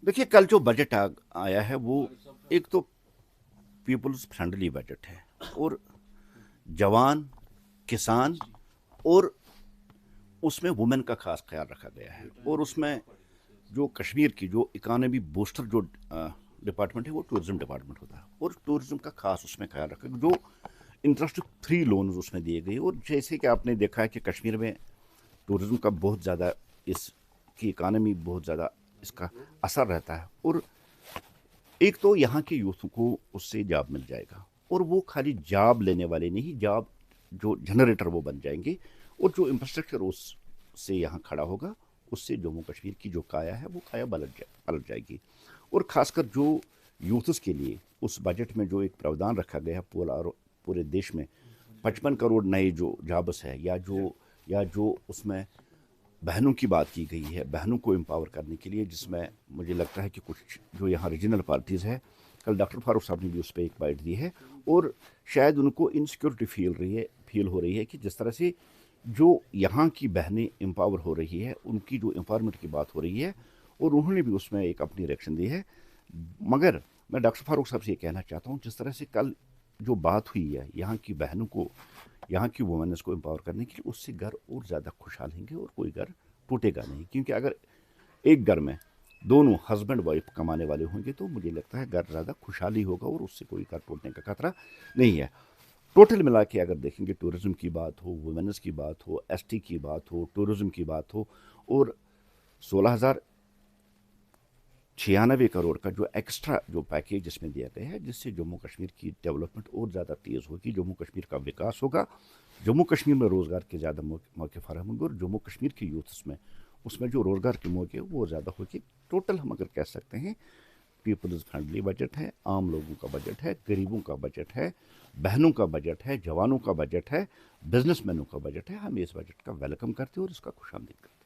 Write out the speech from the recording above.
देखिए, कल जो बजट आया है वो एक तो पीपल्स फ्रेंडली बजट है, और जवान, किसान, और उसमें वुमेन का खास ख्याल रखा गया है। और उसमें जो कश्मीर की जो इकानमी बूस्टर जो डिपार्टमेंट है वो टूरिज्म डिपार्टमेंट होता है, और टूरिज्म का खास उसमें ख्याल रखा गया। जो इंटरेस्ट फ्री लोन्स उसमें दिए गए, और जैसे कि आपने देखा है कि कश्मीर में टूरिज्म का बहुत ज़्यादा, इसकी इकानमी बहुत ज़्यादा इसका असर रहता है। और एक तो यहाँ के यूथ को उससे जॉब मिल जाएगा, और वो खाली जॉब लेने वाले नहीं, जॉब जो जनरेटर वो बन जाएंगे। और जो इंफ्रास्ट्रक्चर उससे यहाँ खड़ा होगा, उससे जम्मू कश्मीर की जो काया है वो काया पलट जाएगी। और ख़ासकर जो यूथ्स के लिए उस बजट में जो एक प्रावधान रखा गया है पूरे देश में 55 करोड़ नए जो जॉब्स है, या जो उसमें बहनों की बात की गई है, बहनों को एम्पावर करने के लिए, जिसमें मुझे लगता है कि कुछ जो यहाँ रीजनल पार्टीज़ है, कल डॉक्टर फारूक साहब ने भी उस पर एक बाइट दी है। और शायद उनको इनसिक्योरिटी फील हो रही है कि जिस तरह से जो यहाँ की बहनें एम्पावर हो रही है, उनकी जो एम्पावरमेंट की बात हो रही है, और उन्होंने भी उसमें एक अपनी रिएक्शन दी है। मगर मैं डॉक्टर फारूक साहब से ये कहना चाहता हूँ, जिस तरह से कल जो बात हुई है यहाँ की बहनों को, यहाँ की वुमेन्स को एम्पावर करने के लिए, उससे घर और ज़्यादा खुशहाल होंगे, और कोई घर टूटेगा नहीं। क्योंकि अगर एक घर में दोनों हस्बैंड वाइफ कमाने वाले होंगे तो मुझे लगता है घर ज़्यादा खुशहाली होगा, और उससे कोई घर टूटने का खतरा नहीं है। टोटल मिला के अगर देखेंगे, टूरिज्म की बात हो, वुमेन्स की बात हो, एसटी की बात हो, टूरिज्म की बात हो, और 16,096 करोड़ का जो एक्स्ट्रा जो पैकेज इसमें दिया गया है, जिससे जम्मू कश्मीर की डेवलपमेंट और ज़्यादा तेज़ होगी, जम्मू कश्मीर का विकास होगा, जम्मू कश्मीर में रोज़गार के ज़्यादा मौके फराहम होंगे, और जम्मू कश्मीर के यूथ्स में उसमें जो रोज़गार के मौके वो ज़्यादा होगी। टोटल हम अगर कह सकते हैं, पीपल्स फ्रेंडली बजट है, आम लोगों का बजट है, गरीबों का बजट है, बहनों का बजट है, जवानों का बजट है, बिजनेसमैनों का बजट है। हम इस बजट का वेलकम करते हैं और इसका खुशामदीद करते हैं।